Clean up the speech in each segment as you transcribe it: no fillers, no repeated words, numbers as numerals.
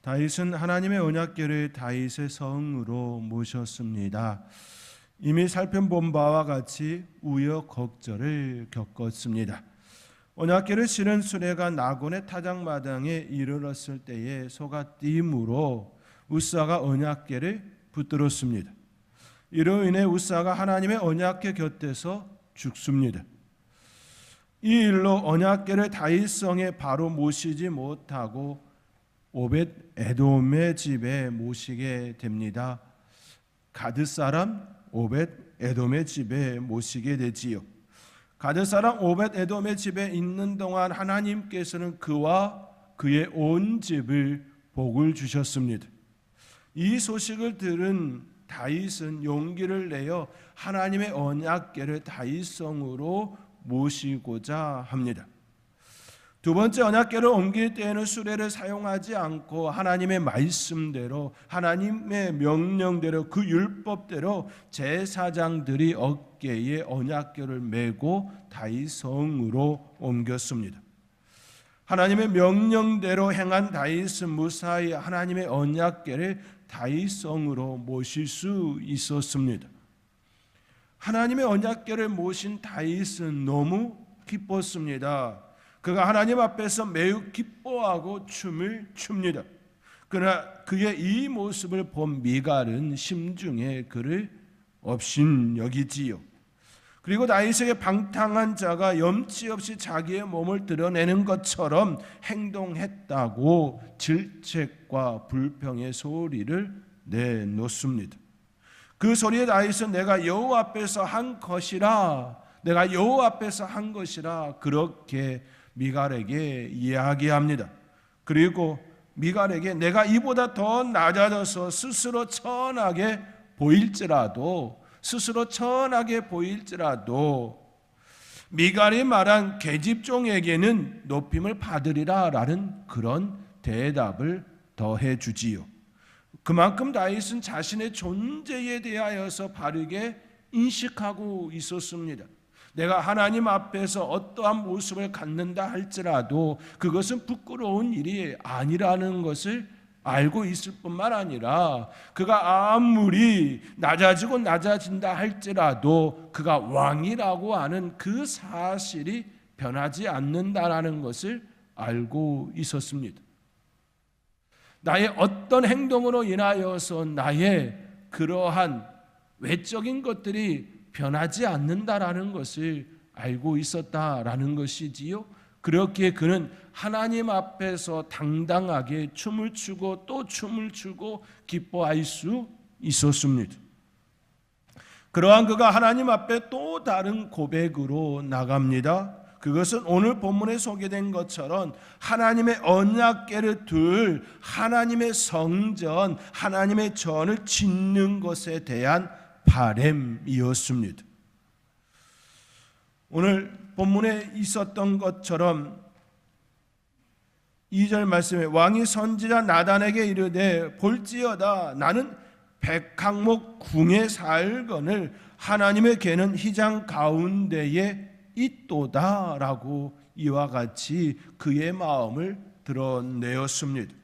다윗은 하나님의 언약궤를 다윗의 성으로 모셨습니다. 이미 살펴본 바와 같이 우여곡절을 겪었습니다. 언약궤를 실은 수레가 나곤의 타작마당에 이르렀을 때에 소가 띠므로 우사가 언약궤를 붙들었습니다. 이로 인해 우사가 하나님의 언약궤 곁에서 죽습니다. 이 일로 언약궤를 다윗성에 바로 모시지 못하고 오벳 에돔의 집에 모시게 됩니다. 가드 사람 오벳 에돔의 집에 모시게 되지요. 가드 사람 오벳 에돔의 집에 있는 동안 하나님께서는 그와 그의 온 집을 복을 주셨습니다. 이 소식을 들은 다윗은 용기를 내어 하나님의 언약궤를 다윗성으로 모시고자 합니다. 두 번째 언약궤를 옮길 때에는 수레를 사용하지 않고 하나님의 말씀대로, 하나님의 명령대로, 그 율법대로 제사장들이 어깨에 언약궤를 메고 다윗성으로 옮겼습니다. 하나님의 명령대로 행한 다윗은 무사히 하나님의 언약궤를 다윗성으로 모실 수 있었습니다. 하나님의 언약궤를 모신 다윗은 너무 기뻤습니다. 그가 하나님 앞에서 매우 기뻐하고 춤을 춥니다. 그러나 그의 이 모습을 본 미갈은 심중에 그를 업신여기지요. 그리고 다윗에게 방탕한 자가 염치 없이 자기의 몸을 드러내는 것처럼 행동했다고 질책과 불평의 소리를 내놓습니다. 그 소리에 다윗은 내가 여호와 앞에서 한 것이라, 내가 여호와 앞에서 한 것이라 그렇게 미갈에게 이야기합니다. 그리고 미갈에게 내가 이보다 더 낮아져서 스스로 천하게 보일지라도 미갈이 말한 계집종에게는 높임을 받으리라 라는 그런 대답을 더해 주지요. 그만큼 다윗은 자신의 존재에 대하여서 바르게 인식하고 있었습니다. 내가 하나님 앞에서 어떠한 모습을 갖는다 할지라도 그것은 부끄러운 일이 아니라는 것을 알고 있을 뿐만 아니라 그가 아무리 낮아진다 할지라도 그가 왕이라고 하는 그 사실이 변하지 않는다라는 것을 알고 있었습니다. 나의 어떤 행동으로 인하여서 나의 그러한 외적인 것들이 변하지 않는다라는 것을 알고 있었다라는 것이지요. 그렇게 그는 하나님 앞에서 당당하게 춤을 추고 또 춤을 추고 기뻐할 수 있었습니다. 그러한 그가 하나님 앞에 또 다른 고백으로 나갑니다. 그것은 오늘 본문에 소개된 것처럼 하나님의 언약궤를 둘 하나님의 성전, 하나님의 전을 짓는 것에 대한 바램이었습니다. 오늘 본문에 있었던 것처럼 2절 말씀에 왕이 선지자 나단에게 이르되 볼지어다 나는 백항목 궁에 살거늘 하나님의 궤는 휘장 가운데에 있도다 라고 이와 같이 그의 마음을 드러내었습니다.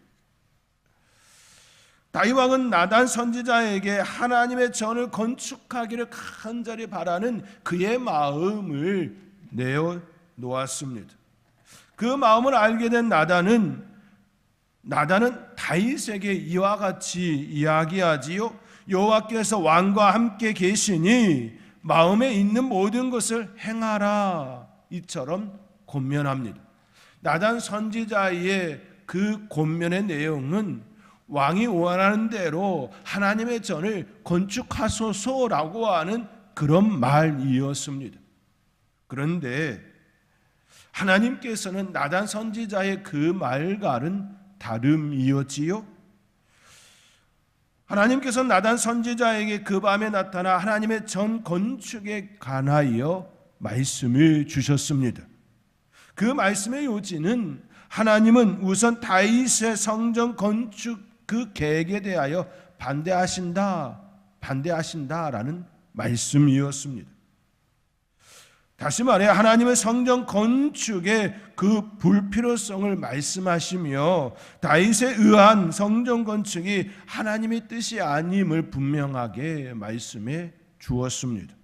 다윗 왕은 나단 선지자에게 하나님의 전을 건축하기를 간절히 바라는 그의 마음을 내어놓았습니다. 그 마음을 알게 된 나단은 다윗에게 이와 같이 이야기하지요. 여호와께서 왕과 함께 계시니 마음에 있는 모든 것을 행하라 이처럼 권면합니다. 나단 선지자의 그 권면의 내용은 왕이 원하는 대로 하나님의 전을 건축하소서라고 하는 그런 말이었습니다. 그런데 하나님께서는 나단 선지자의 그 말과는 다름이었지요. 하나님께서는 나단 선지자에게 그 밤에 나타나 하나님의 전 건축에 관하여 말씀을 주셨습니다. 그 말씀의 요지는 하나님은 우선 다윗의 성전 건축 그 계획에 대하여 반대하신다라는 말씀이었습니다. 다시 말해 하나님의 성전 건축의 그 불필요성을 말씀하시며 다윗에 의한 성전 건축이 하나님의 뜻이 아님을 분명하게 말씀해 주었습니다.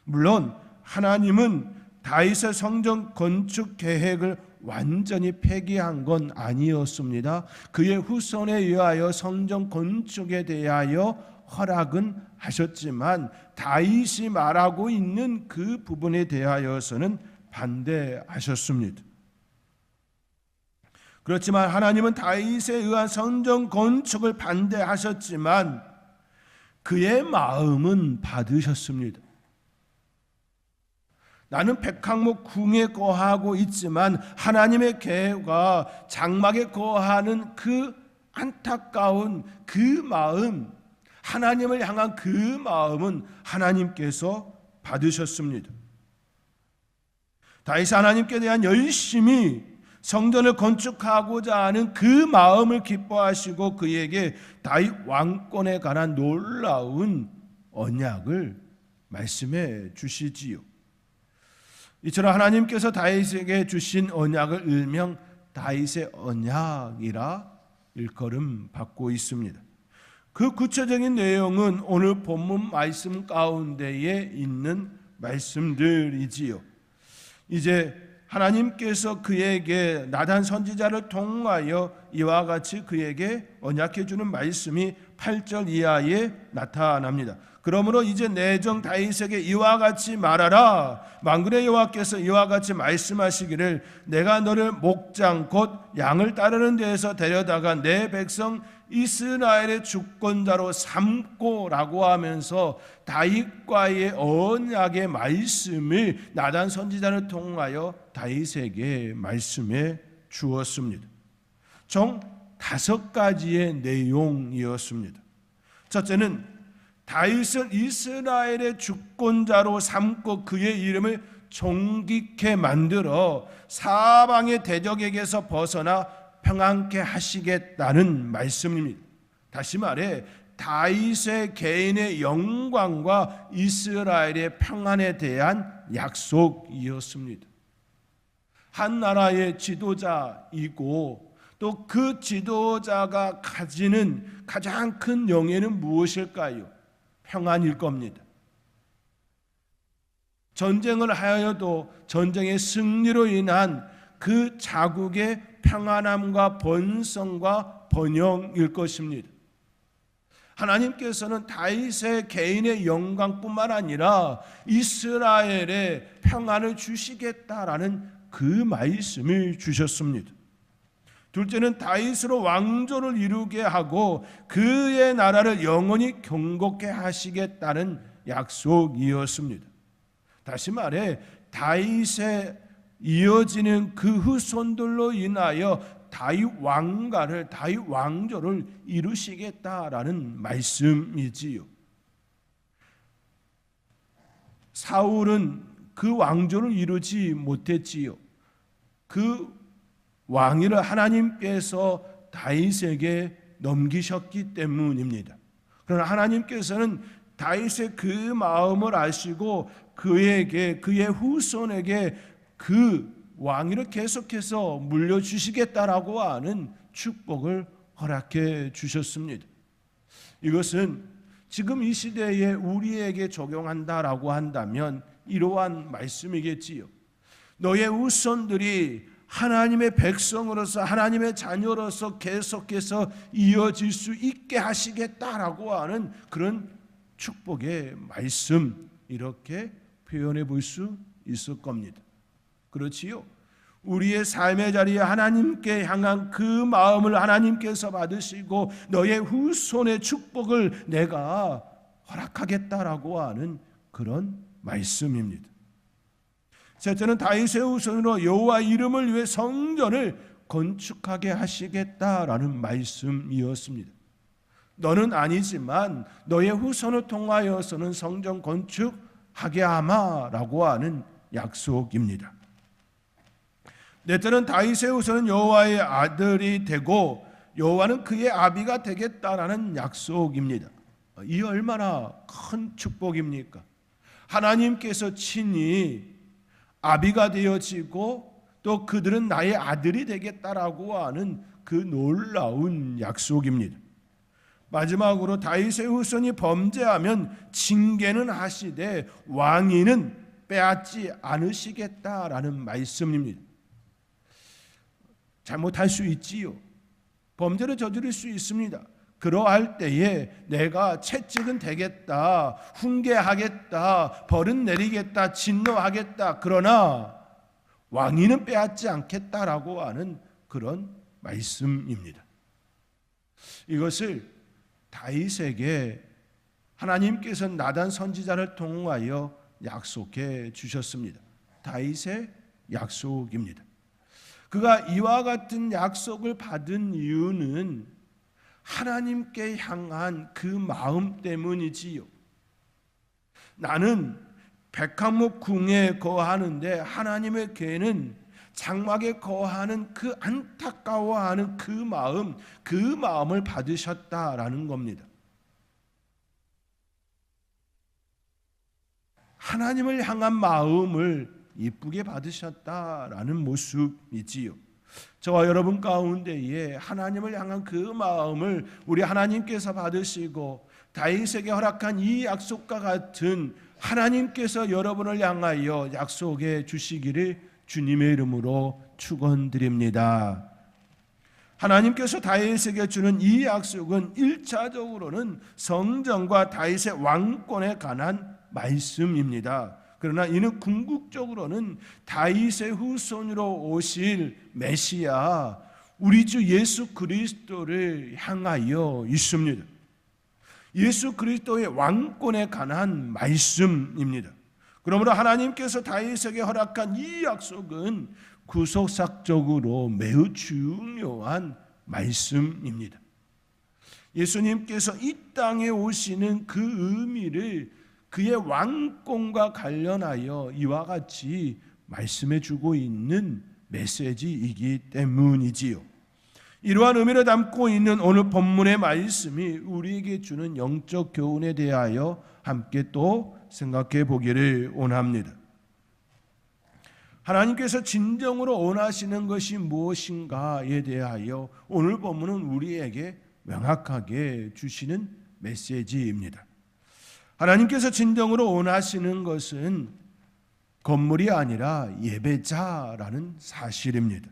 물론 하나님은 다윗의 성전 건축 계획을 완전히 폐기한 건 아니었습니다. 그의 후손에 의하여 성전 건축에 대하여 허락은 하셨지만 다윗이 말하고 있는 그 부분에 대하여서는 반대하셨습니다. 그렇지만 하나님은 다윗에 의한 성전 건축을 반대하셨지만 그의 마음은 받으셨습니다. 나는 백항목 궁에 거하고 있지만 하나님의 계획과 장막에 거하는 그 안타까운 그 마음, 하나님을 향한 그 마음은 하나님께서 받으셨습니다. 다윗이 하나님께 대한 열심히 성전을 건축하고자 하는 그 마음을 기뻐하시고 그에게 다윗 왕권에 관한 놀라운 언약을 말씀해 주시지요. 이처럼 하나님께서 다윗에게 주신 언약을 일명 다윗의 언약이라 일컬음 받고 있습니다. 그 구체적인 내용은 오늘 본문 말씀 가운데에 있는 말씀들이지요. 이제 하나님께서 그에게 나단 선지자를 통하여 이와 같이 그에게 언약해 주는 말씀이 8절 이하에 나타납니다. 그러므로 이제 내 종 다윗에게 이와 같이 말하라. 만군의 여호와께서 이와 같이 말씀하시기를 내가 너를 목장 곧 양을 따르는 데에서 데려다가 내 백성 이스라엘의 주권자로 삼고라고 하면서 다윗과의 언약의 말씀을 나단 선지자를 통하여 다윗에게 말씀해 주었습니다. 총 5가지의 내용이었습니다. 첫째는 다윗은 이스라엘의 주권자로 삼고 그의 이름을 존귀케 만들어 사방의 대적에게서 벗어나 평안케 하시겠다는 말씀입니다. 다시 말해 다윗의 개인의 영광과 이스라엘의 평안에 대한 약속이었습니다. 한 나라의 지도자이고 또 그 지도자가 가지는 가장 큰 영예는 무엇일까요? 평안일 겁니다. 전쟁을 하여도 전쟁의 승리로 인한 그 자국의 평안함과 번성과 번영일 것입니다. 하나님께서는 다윗의 개인의 영광뿐만 아니라 이스라엘의 평안을 주시겠다라는 그 말씀을 주셨습니다. 둘째는 다윗으로 왕조를 이루게 하고 그의 나라를 영원히 경고케 하시겠다는 약속이었습니다. 다시 말해 다윗에 이어지는 그 후손들로 인하여 다윗 왕가를 다윗 왕조를 이루시겠다라는 말씀이지요. 사울은 그 왕조를 이루지 못했지요. 그 왕위를 하나님께서 다윗에게 넘기셨기 때문입니다. 그러나 하나님께서는 다윗의 그 마음을 아시고 그에게 그의 후손에게 그 왕위를 계속해서 물려주시겠다라고 하는 축복을 허락해 주셨습니다. 이것은 지금 이 시대에 우리에게 적용한다라고 한다면 이러한 말씀이겠지요. 너의 후손들이 하나님의 백성으로서 하나님의 자녀로서 계속해서 이어질 수 있게 하시겠다라고 하는 그런 축복의 말씀, 이렇게 표현해 볼 수 있을 겁니다. 그렇지요? 우리의 삶의 자리에 하나님께 향한 그 마음을 하나님께서 받으시고 너의 후손의 축복을 내가 허락하겠다라고 하는 그런 말씀입니다. 셋째는 다윗의 후손으로 여호와 이름을 위해 성전을 건축하게 하시겠다라는 말씀이었습니다. 너는 아니지만 너의 후손을 통하여서는 성전 건축하게 하마라고 하는 약속입니다. 넷째는 다윗의 후손은 여호와의 아들이 되고 여호와는 그의 아비가 되겠다라는 약속입니다. 이 얼마나 큰 축복입니까? 하나님께서 친히 아비가 되어지고 또 그들은 나의 아들이 되겠다라고 하는 그 놀라운 약속입니다. 마지막으로 다윗의 후손이 범죄하면 징계는 하시되 왕위는 빼앗지 않으시겠다라는 말씀입니다. 잘못할 수 있지요. 범죄를 저지를 수 있습니다. 그러할 때에 내가 채찍은 되겠다, 훈계하겠다, 벌은 내리겠다, 진노하겠다. 그러나 왕위는 빼앗지 않겠다라고 하는 그런 말씀입니다. 이것을 다윗에게 하나님께서 나단 선지자를 통하여 약속해 주셨습니다. 다윗의 약속입니다. 그가 이와 같은 약속을 받은 이유는 하나님께 향한 그 마음 때문이지요. 나는 백합목 궁에 거하는데 하나님의 궤는 장막에 거하는 그 안타까워하는 그 마음을 받으셨다라는 겁니다. 하나님을 향한 마음을 이쁘게 받으셨다라는 모습이지요. 저와 여러분 가운데에 하나님을 향한 그 마음을 우리 하나님께서 받으시고 다윗에게 허락한 이 약속과 같은 하나님께서 여러분을 향하여 약속해 주시기를 주님의 이름으로 축원드립니다. 하나님께서 다윗에게 주는 이 약속은 1차적으로는 성전과 다윗의 왕권에 관한 말씀입니다. 그러나 이는 궁극적으로는 다윗의 후손으로 오실 메시아 우리 주 예수 그리스도를 향하여 있습니다. 예수 그리스도의 왕권에 관한 말씀입니다. 그러므로 하나님께서 다윗에게 허락한 이 약속은 구속사적으로 매우 중요한 말씀입니다. 예수님께서 이 땅에 오시는 그 의미를 그의 왕권과 관련하여 이와 같이 말씀해 주고 있는 메시지이기 때문이지요. 이러한 의미를 담고 있는 오늘 본문의 말씀이 우리에게 주는 영적 교훈에 대하여 함께 또 생각해 보기를 원합니다. 하나님께서 진정으로 원하시는 것이 무엇인가에 대하여 오늘 본문은 우리에게 명확하게 주시는 메시지입니다. 하나님께서 진정으로 원하시는 것은 건물이 아니라 예배자라는 사실입니다.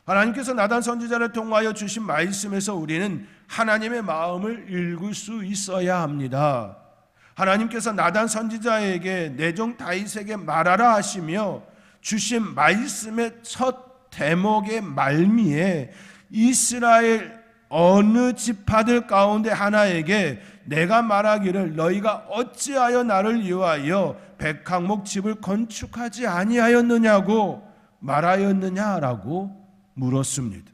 하나님께서 나단 선지자를 통하여 주신 말씀에서 우리는 하나님의 마음을 읽을 수 있어야 합니다. 하나님께서 나단 선지자에게 내 종 다윗에게 말하라 하시며 주신 말씀의 첫 대목의 말미에 이스라엘 어느 지파들 가운데 하나에게 내가 말하기를 너희가 어찌하여 나를 위하여 백항목 집을 건축하지 아니하였느냐고 말하였느냐라고 물었습니다.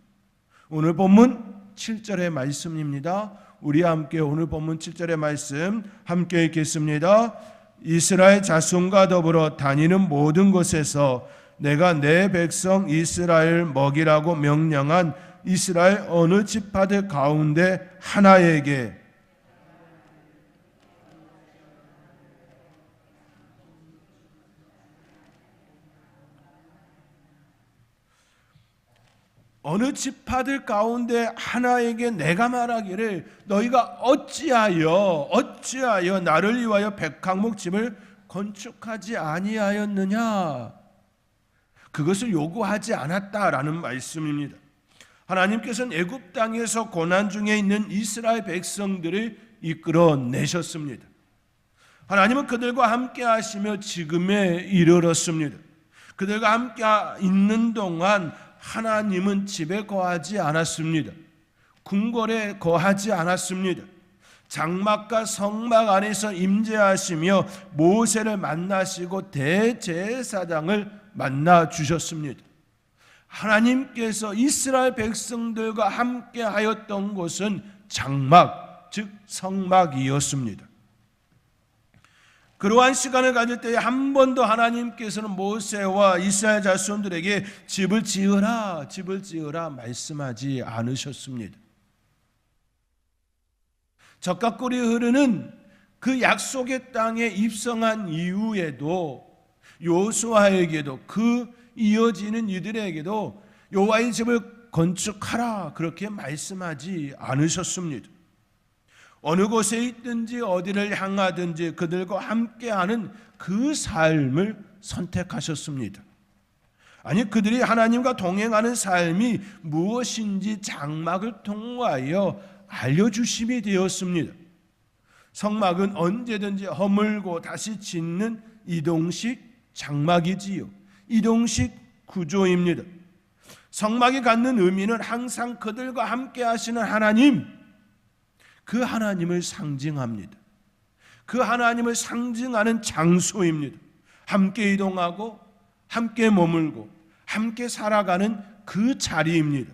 오늘 본문 7절의 말씀입니다. 우리 함께 오늘 본문 7절의 말씀 함께 읽겠습니다. 이스라엘 자손과 더불어 다니는 모든 곳에서 내가 내 백성 이스라엘 먹이라고 명령한 이스라엘 어느 지파들 가운데 하나에게 어느 지파들 가운데 하나에게 내가 말하기를 너희가 어찌하여 나를 위하여 백항목 집을 건축하지 아니하였느냐, 그것을 요구하지 않았다라는 말씀입니다. 하나님께서는 애굽 땅에서 고난 중에 있는 이스라엘 백성들을 이끌어내셨습니다. 하나님은 그들과 함께 하시며 지금에 이르렀습니다. 그들과 함께 있는 동안 하나님은 집에 거하지 않았습니다. 궁궐에 거하지 않았습니다. 장막과 성막 안에서 임재하시며 모세를 만나시고 대제사장을 만나 주셨습니다. 하나님께서 이스라엘 백성들과 함께 하였던 곳은 장막, 즉 성막이었습니다. 그러한 시간을 가질 때에 한 번 더 하나님께서는 모세와 이스라엘 자손들에게 집을 지으라 말씀하지 않으셨습니다. 적각골이 흐르는 그 약속의 땅에 입성한 이후에도 요수아에게도 그 이어지는 이들에게도 여호와의 집을 건축하라 그렇게 말씀하지 않으셨습니다. 어느 곳에 있든지 어디를 향하든지 그들과 함께하는 그 삶을 선택하셨습니다. 아니, 그들이 하나님과 동행하는 삶이 무엇인지 장막을 통하여 알려주심이 되었습니다. 성막은 언제든지 허물고 다시 짓는 이동식 장막이지요. 이동식 구조입니다. 성막이 갖는 의미는 항상 그들과 함께 하시는 하나님, 그 하나님을 상징합니다. 그 하나님을 상징하는 장소입니다. 함께 이동하고 함께 머물고 함께 살아가는 그 자리입니다.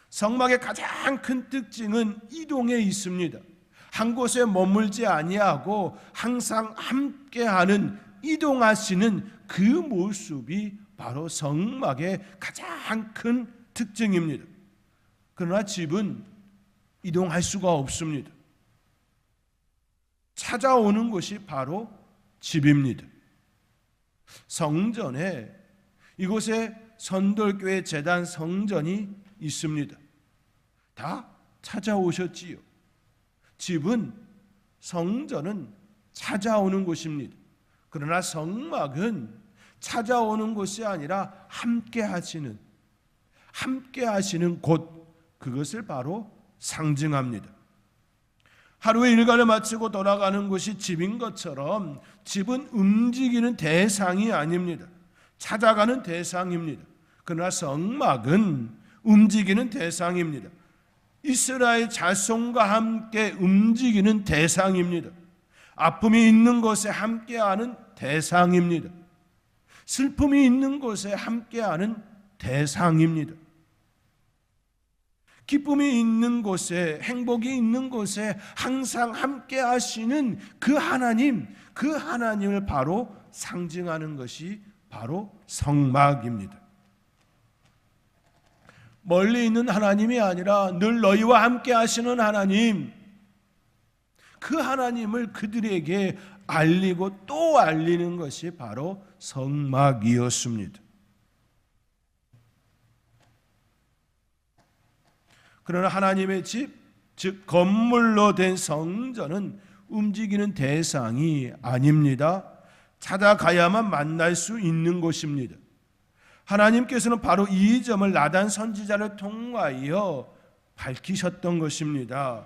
성막의 가장 큰 특징은 이동에 있습니다. 한 곳에 머물지 아니하고 항상 함께하는 이동하시는 그 모습이 바로 성막의 가장 큰 특징입니다. 그러나 집은 이동할 수가 없습니다. 찾아오는 곳이 바로 집입니다. 성전에, 이곳에 선돌교회 재단 성전이 있습니다. 다 찾아오셨지요. 집은, 성전은 찾아오는 곳입니다. 그러나 성막은 찾아오는 곳이 아니라 함께 하시는 곳, 그것을 바로 상징합니다. 하루의 일과를 마치고 돌아가는 곳이 집인 것처럼 집은 움직이는 대상이 아닙니다. 찾아가는 대상입니다. 그러나 성막은 움직이는 대상입니다. 이스라엘 자손과 함께 움직이는 대상입니다. 아픔이 있는 곳에 함께하는 대상입니다. 슬픔이 있는 곳에 함께하는 대상입니다. 기쁨이 있는 곳에, 행복이 있는 곳에 항상 함께 하시는 그 하나님, 그 하나님을 바로 상징하는 것이 바로 성막입니다. 멀리 있는 하나님이 아니라 늘 너희와 함께 하시는 하나님, 그 하나님을 그들에게 알리고 또 알리는 것이 바로 성막이었습니다. 그러나 하나님의 집, 즉 건물로 된 성전은 움직이는 대상이 아닙니다. 찾아가야만 만날 수 있는 곳입니다. 하나님께서는 바로 이 점을 나단 선지자를 통하여 밝히셨던 것입니다.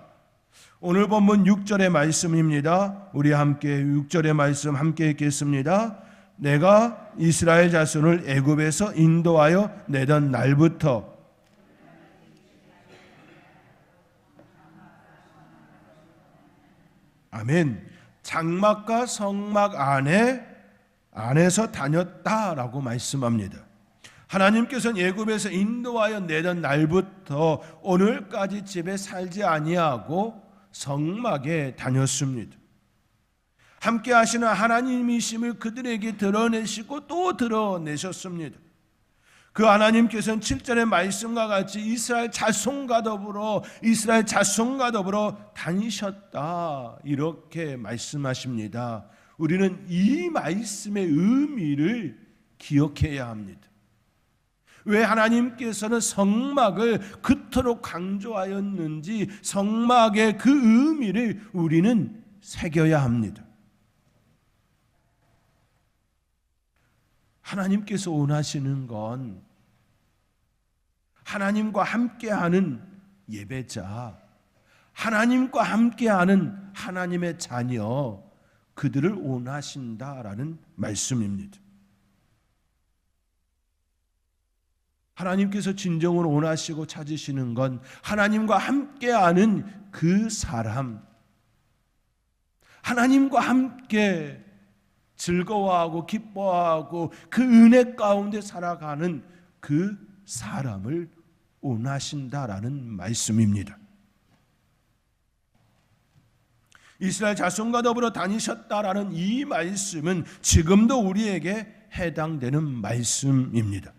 오늘 본문 6절의 말씀입니다. 우리 함께 6절의 말씀 함께 읽겠습니다. 내가 이스라엘 자손을 애굽에서 인도하여 내던 날부터 아멘. 장막과 성막 안에서 다녔다라고 말씀합니다. 하나님께서는 애굽에서 인도하여 내던 날부터 오늘까지 집에 살지 아니하고 성막에 다녔습니다. 함께 하시는 하나님이심을 그들에게 드러내시고 또 드러내셨습니다. 그 하나님께서는 7절의 말씀과 같이 이스라엘 자손과 더불어 다니셨다 이렇게 말씀하십니다. 우리는 이 말씀의 의미를 기억해야 합니다. 왜 하나님께서는 성막을 그토록 강조하였는지 성막의 그 의미를 우리는 새겨야 합니다. 하나님께서 원하시는 건 하나님과 함께하는 예배자, 하나님과 함께하는 하나님의 자녀, 그들을 원하신다라는 말씀입니다. 하나님께서 진정으로 원하시고 찾으시는 건 하나님과 함께하는 그 사람, 하나님과 함께 즐거워하고 기뻐하고 그 은혜 가운데 살아가는 그 사람을 원하신다라는 말씀입니다. 이스라엘 자손과 더불어 다니셨다라는 이 말씀은 지금도 우리에게 해당되는 말씀입니다.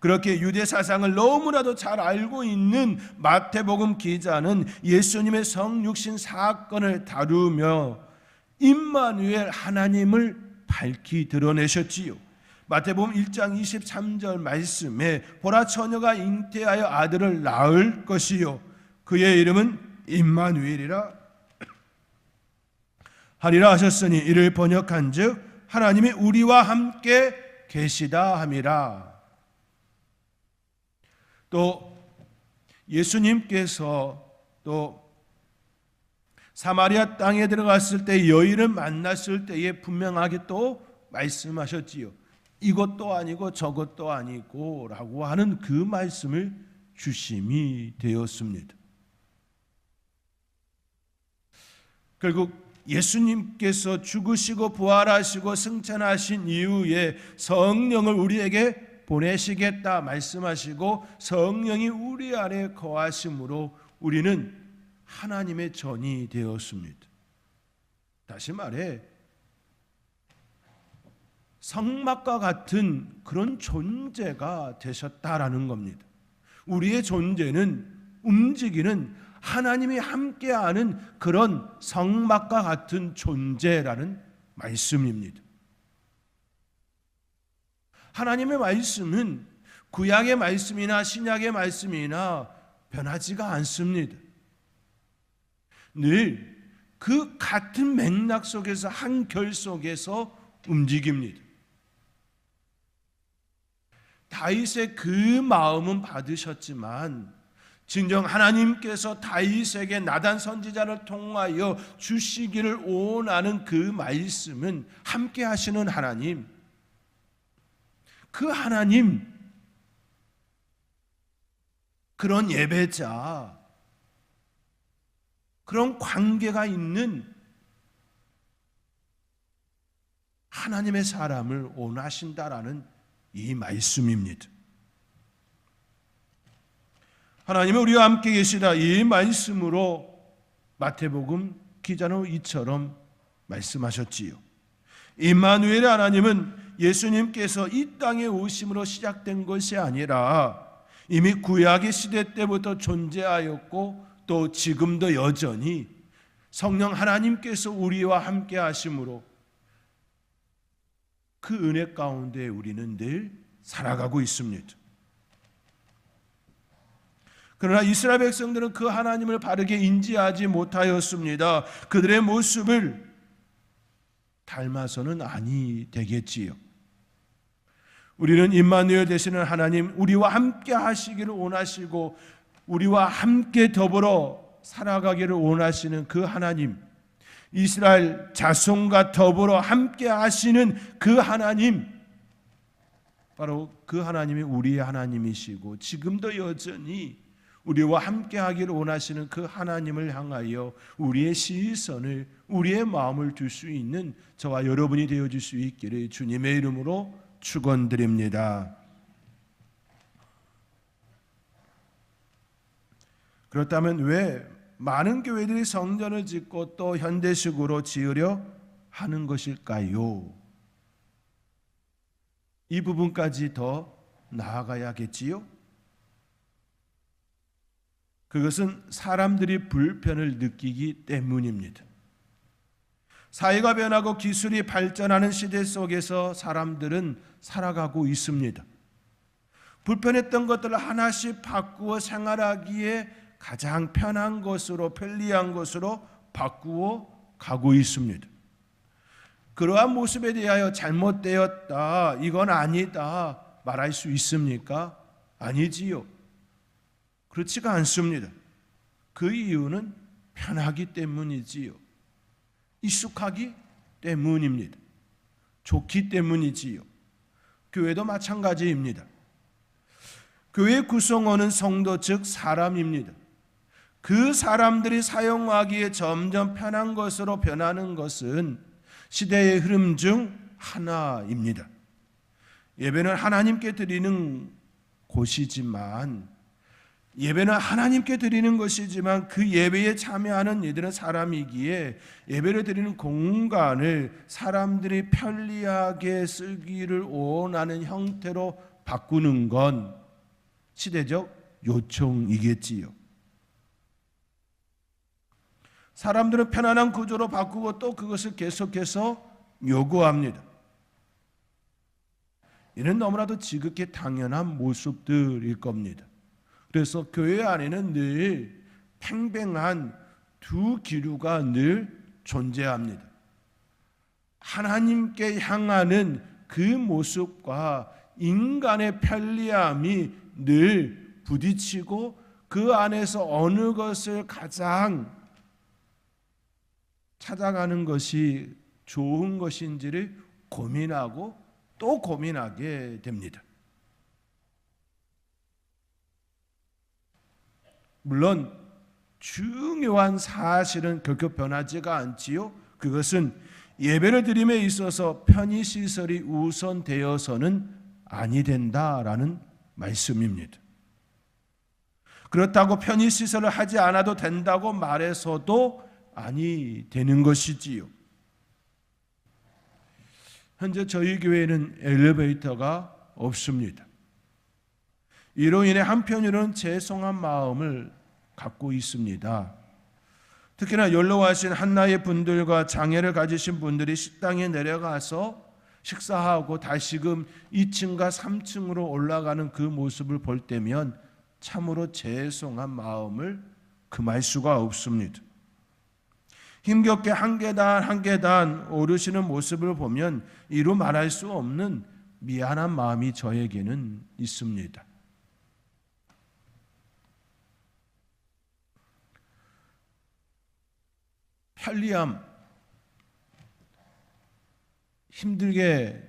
그렇게 유대 사상을 너무나도 잘 알고 있는 마태복음 기자는 예수님의 성육신 사건을 다루며 임마누엘 하나님을 밝히 드러내셨지요. 마태복음 1장 23절 말씀에 보라 처녀가 잉태하여 아들을 낳을 것이요 그의 이름은 임마누엘이라 하리라 하셨으니 이를 번역한즉 하나님이 우리와 함께 계시다 함이라. 또 예수님께서 또 사마리아 땅에 들어갔을 때 여인을 만났을 때에 분명하게 또 말씀하셨지요. 이것도 아니고 저것도 아니고 라고 하는 그 말씀을 주심이 되었습니다. 결국 예수님께서 죽으시고 부활하시고 승천하신 이후에 성령을 우리에게 보내시겠다 말씀하시고 성령이 우리 안에 거하심으로 우리는 하나님의 전이 되었습니다. 다시 말해 성막과 같은 그런 존재가 되셨다라는 겁니다. 우리의 존재는 움직이는 하나님이 함께하는 그런 성막과 같은 존재라는 말씀입니다. 하나님의 말씀은 구약의 말씀이나 신약의 말씀이나 변하지가 않습니다. 늘 그 같은 맥락 속에서 한 결 속에서 움직입니다. 다윗의 그 마음은 받으셨지만 진정 하나님께서 다윗에게 나단 선지자를 통하여 주시기를 원하는 그 말씀은 함께 하시는 하나님, 그 하나님, 그런 예배자, 그런 관계가 있는 하나님의 사람을 원하신다라는 이 말씀입니다. 하나님은 우리와 함께 계시다 이 말씀으로 마태복음 기자는 이처럼 말씀하셨지요. 임마누엘의 하나님은 예수님께서 이 땅에 오심으로 시작된 것이 아니라 이미 구약의 시대 때부터 존재하였고 또 지금도 여전히 성령 하나님께서 우리와 함께 하심으로 그 은혜 가운데 우리는 늘 살아가고 있습니다. 그러나 이스라엘 백성들은 그 하나님을 바르게 인지하지 못하였습니다. 그들의 모습을 닮아서는 아니 되겠지요. 우리는 임마누엘 되시는 하나님, 우리와 함께 하시기를 원하시고 우리와 함께 더불어 살아가기를 원하시는 그 하나님, 이스라엘 자손과 더불어 함께 하시는 그 하나님, 바로 그 하나님이 우리의 하나님이시고 지금도 여전히 우리와 함께 하기를 원하시는 그 하나님을 향하여 우리의 시선을, 우리의 마음을 둘 수 있는 저와 여러분이 되어줄 수 있기를 주님의 이름으로 축원드립니다. 그렇다면 왜 많은 교회들이 성전을 짓고 또 현대식으로 지으려 하는 것일까요? 이 부분까지 더 나아가야겠지요? 그것은 사람들이 불편을 느끼기 때문입니다. 사회가 변하고 기술이 발전하는 시대 속에서 사람들은 살아가고 있습니다. 불편했던 것들을 하나씩 바꾸어 생활하기에 가장 편한 것으로, 편리한 것으로 바꾸어 가고 있습니다. 그러한 모습에 대하여 잘못되었다, 이건 아니다 말할 수 있습니까? 아니지요. 그렇지가 않습니다. 그 이유는 편하기 때문이지요. 익숙하기 때문입니다. 좋기 때문이지요. 교회도 마찬가지입니다. 교회 구성원은 성도 즉 사람입니다. 그 사람들이 사용하기에 점점 편한 것으로 변하는 것은 시대의 흐름 중 하나입니다. 예배는 하나님께 드리는 곳이지만 예배는 하나님께 드리는 것이지만 그 예배에 참여하는 이들은 사람이기에 예배를 드리는 공간을 사람들이 편리하게 쓰기를 원하는 형태로 바꾸는 건 시대적 요청이겠지요. 사람들은 편안한 구조로 바꾸고 또 그것을 계속해서 요구합니다. 이는 너무나도 지극히 당연한 모습들일 겁니다. 그래서 교회 안에는 늘 팽팽한 두 기류가 늘 존재합니다. 하나님께 향하는 그 모습과 인간의 편리함이 늘 부딪히고 그 안에서 어느 것을 가장 찾아가는 것이 좋은 것인지를 고민하고 또 고민하게 됩니다. 물론 중요한 사실은 결코 변하지가 않지요. 그것은 예배를 드림에 있어서 편의시설이 우선되어서는 아니 된다라는 말씀입니다. 그렇다고 편의시설을 하지 않아도 된다고 말해서도 아니 되는 것이지요. 현재 저희 교회는 엘리베이터가 없습니다. 이로 인해 한편으로는 죄송한 마음을 갖고 있습니다. 특히나 연로하신 한나의 분들과 장애를 가지신 분들이 식당에 내려가서 식사하고 다시금 2층과 3층으로 올라가는 그 모습을 볼 때면 참으로 죄송한 마음을 금할 수가 없습니다. 힘겹게 한 계단 한 계단 오르시는 모습을 보면 이루 말할 수 없는 미안한 마음이 저에게는 있습니다. 편리함, 힘들게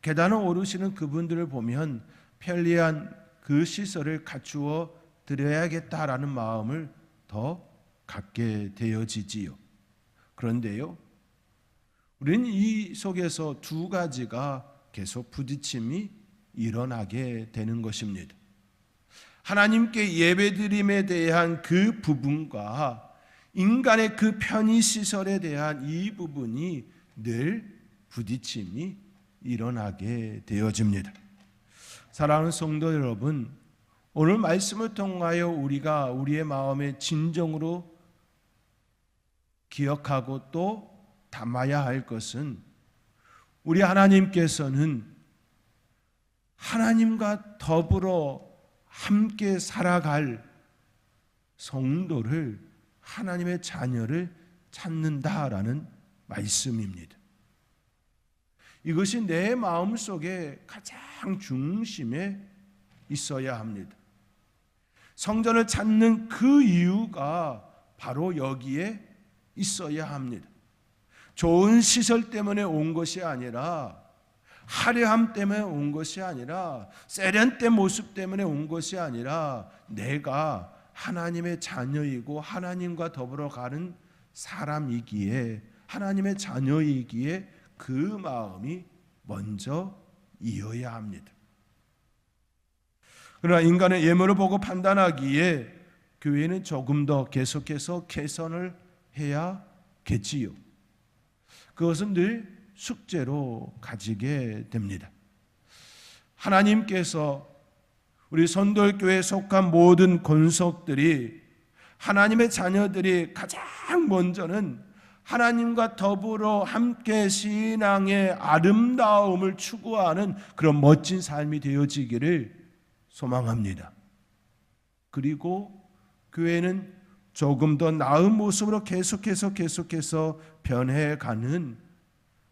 계단을 오르시는 그분들을 보면 편리한 그 시설을 갖추어 드려야겠다라는 마음을 더 갖게 되어지지요. 그런데요, 우리는 이 속에서 두 가지가 계속 부딪힘이 일어나게 되는 것입니다. 하나님께 예배드림에 대한 그 부분과 인간의 그 편의시설에 대한 이 부분이 늘 부딪힘이 일어나게 되어집니다. 사랑하는 성도 여러분, 오늘 말씀을 통하여 우리가 우리의 마음에 진정으로 기억하고 또 담아야 할 것은 우리 하나님께서는 하나님과 더불어 함께 살아갈 성도를, 하나님의 자녀를 찾는다라는 말씀입니다. 이것이 내 마음속에 가장 중심에 있어야 합니다. 성전을 찾는 그 이유가 바로 여기에 있어야 합니다. 좋은 시설 때문에 온 것이 아니라, 화려함 때문에 온 것이 아니라, 세련된 모습 때문에 온 것이 아니라, 내가 하나님의 자녀이고 하나님과 더불어 가는 사람이기에, 하나님의 자녀이기에 그 마음이 먼저 이어야 합니다. 그러나 인간의 예물을 보고 판단하기에 교회는 조금 더 계속해서 개선을 해야겠지요. 그것은 늘 숙제로 가지게 됩니다. 하나님께서 우리 선돌교회에 속한 모든 권속들이, 하나님의 자녀들이 가장 먼저는 하나님과 더불어 함께 신앙의 아름다움을 추구하는 그런 멋진 삶이 되어지기를 소망합니다. 그리고 교회는 조금 더 나은 모습으로 계속해서 변해가는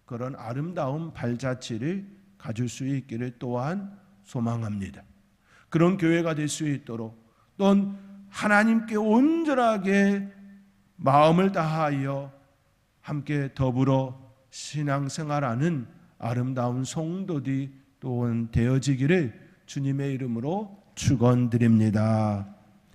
그런 아름다운 발자취를 가질 수 있기를 또한 소망합니다. 그런 교회가 될 수 있도록, 또 하나님께 온전하게 마음을 다하여 함께 더불어 신앙생활하는 아름다운 성도들이 또한 되어지기를 주님의 이름으로 축원드립니다.